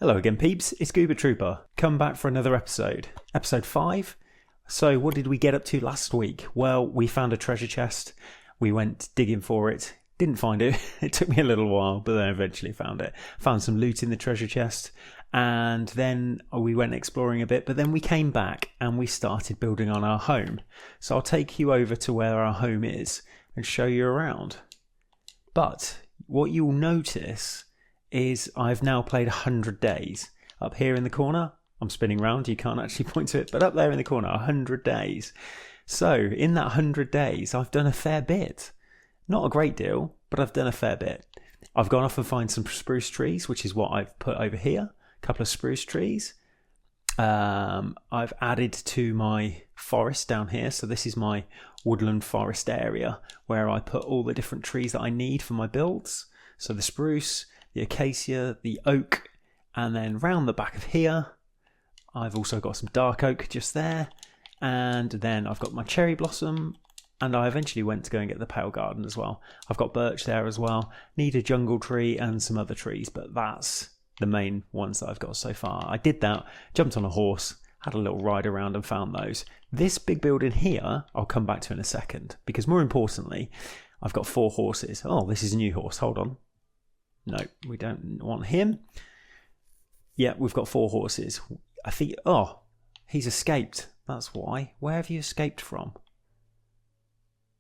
Hello again, peeps. It's Goober Trooper. Come back for another episode. Episode 5. So what did we get up to last week? Well, we found a treasure chest. We went digging for it. Didn't find it. It took me a little while, but then eventually found it. Found some loot in the treasure chest. And then we went exploring a bit, but then we came back and we started building on our home. So I'll take you over to where our home is and show you around. But what you'll notice is I've now played 100 days. Up here in the corner, I'm spinning around, you can't actually point to it, but up there in the corner, 100 days. So in that 100 days, I've done a fair bit. Not a great deal, but I've done a fair bit. I've gone off and found some spruce trees, which is what I've put over here. A couple of spruce trees. I've added to my forest down here. So this is my woodland forest area where I put all the different trees that I need for my builds. So the spruce, the acacia, the oak, and then round the back of here, I've also got some dark oak just there. And then I've got my cherry blossom. And I eventually went to go and get the pale garden as well. I've got birch there as well. Need a jungle tree and some other trees, but that's the main ones that I've got so far. I did that, jumped on a horse, had a little ride around and found those. This big building here, I'll come back to in a second, because more importantly, I've got 4 horses. Oh, this is a new horse. Hold on. No, we don't want him. Yeah, we've got 4 horses. I think, oh, he's escaped. That's why. Where have you escaped from?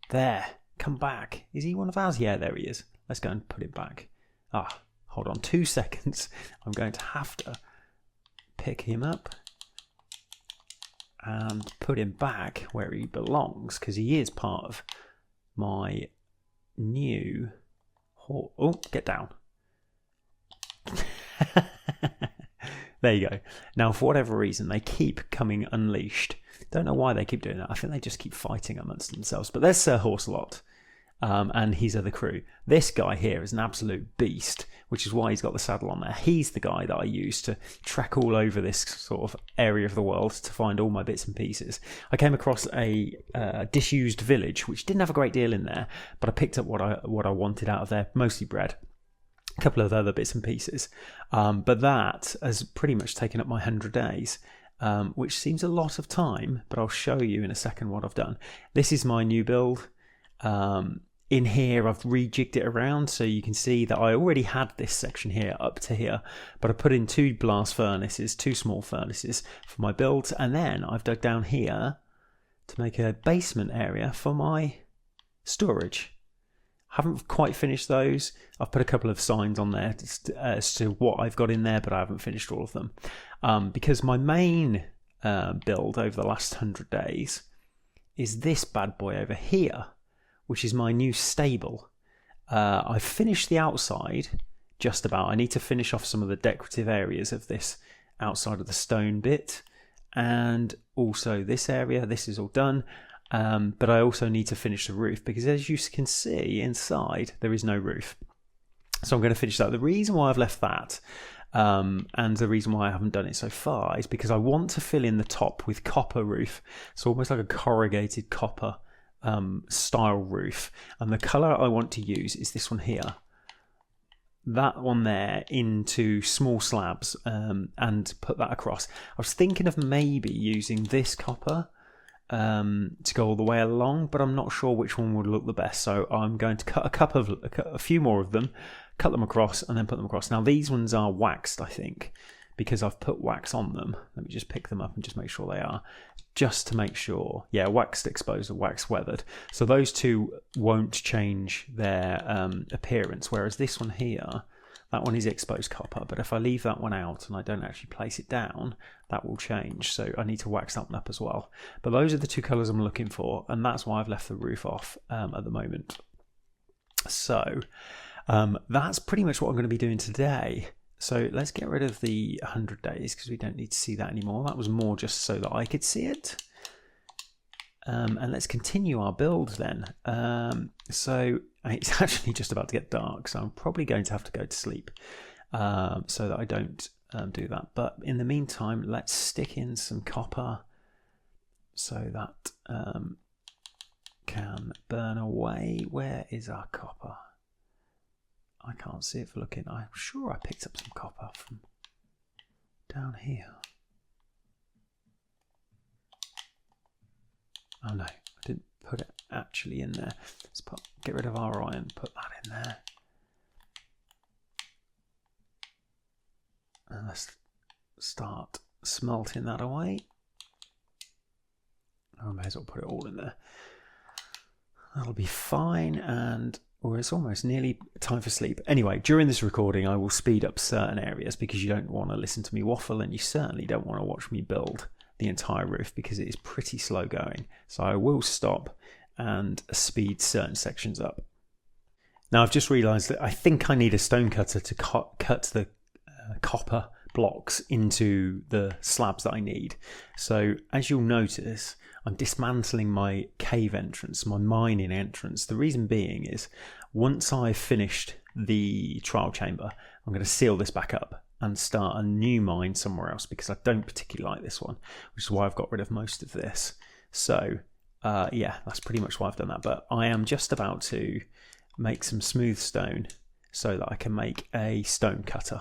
There, come back. Is he one of ours? Yeah, there he is. Let's go and put him back. Hold on 2 seconds. I'm going to have to pick him up and put him back where he belongs, because he is part of my new horse. Oh, get down. There you go. Now, for whatever reason, they keep coming unleashed. Don't know why they keep doing that. I think they just keep fighting amongst themselves. But there's Sir Horselot and his other crew. This guy here is an absolute beast, which is why he's got the saddle on there. He's the guy that I use to trek all over this sort of area of the world to find all my bits and pieces. I came across a disused village, which didn't have a great deal in there, but I picked up what I wanted out of there, mostly bread. A couple of other bits and pieces, but that has pretty much taken up my 100 days, which seems a lot of time, but I'll show you in a second what I've done. This is my new build. In here I've rejigged it around so you can see that I already had this section here up to here, but I put in 2 blast furnaces, 2 small furnaces for my builds, and then I've dug down here to make a basement area for my storage. Haven't quite finished those. I've put a couple of signs on there as to what I've got in there, but I haven't finished all of them. Because my main build over the last 100 days is this bad boy over here, which is my new stable. I've finished the outside, just about. I need to finish off some of the decorative areas of this outside of the stone bit. And also this area, this is all done. But I also need to finish the roof, because as you can see inside there is no roof, so I'm going to finish that. The reason why I've left that and the reason why I haven't done it so far is because I want to fill in the top with copper roof, so almost like a corrugated copper style roof, and the colour I want to use is this one here, that one there, into small slabs, and put that across. I was thinking of maybe using this copper to go all the way along, but I'm not sure which one would look the best, so I'm going to cut a few more of them, cut them across, and then put them across. Now these ones are waxed, I think, because I've put wax on them. Let me just pick them up and just make sure they are, just to make sure. Yeah, waxed exposed or wax weathered, so those two won't change their appearance, whereas this one here, that one is exposed copper, but if I leave that one out and I don't actually place it down, that will change. So I need to wax that one up as well. But those are the 2 colours I'm looking for, and that's why I've left the roof off at the moment. So that's pretty much what I'm going to be doing today. So let's get rid of the 100 days, because we don't need to see that anymore. That was more just so that I could see it. And let's continue our build then. So it's actually just about to get dark, so I'm probably going to have to go to sleep so that I don't do that. But in the meantime, let's stick in some copper so that can burn away. Where is our copper? I can't see it for looking. I'm sure I picked up some copper from down here? Oh no, I didn't put it actually in there. Let's get rid of our iron, put that in there. And let's start smelting that away. I may as well put it all in there. That'll be fine, and it's almost nearly time for sleep. Anyway, during this recording I will speed up certain areas because you don't want to listen to me waffle, and you certainly don't want to watch me build the entire roof because it is pretty slow going. So I will stop and speed certain sections up. Now I've just realised that I think I need a stone cutter to cut the copper blocks into the slabs that I need. So as you'll notice, I'm dismantling my cave entrance, my mining entrance. The reason being is once I've finished the trial chamber, I'm going to seal this back up and start a new mine somewhere else because I don't particularly like this one, which is why I've got rid of most of this. So yeah, that's pretty much why I've done that. But I am just about to make some smooth stone so that I can make a stone cutter.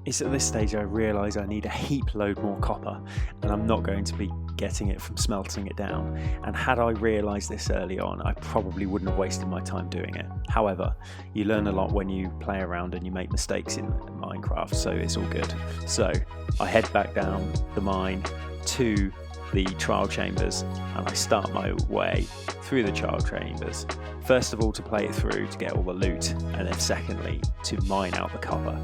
it's at this stage I realise I need a heap load more copper, and I'm not going to be getting it from smelting it down. And had I realised this early on, I probably wouldn't have wasted my time doing it. However, you learn a lot when you play around and you make mistakes in Minecraft, so it's all good. So I head back down the mine to the trial chambers, and I start my way through the trial chambers. First of all, to play it through to get all the loot, and then secondly, to mine out the copper.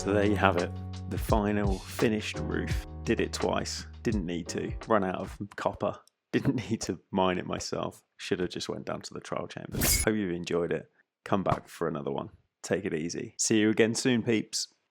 So there you have it. The final finished roof. Did it twice. Didn't need to. Run out of copper. Didn't need to mine it myself. Should have just went down to the trial chambers. Hope you've enjoyed it. Come back for another one. Take it easy. See you again soon, peeps.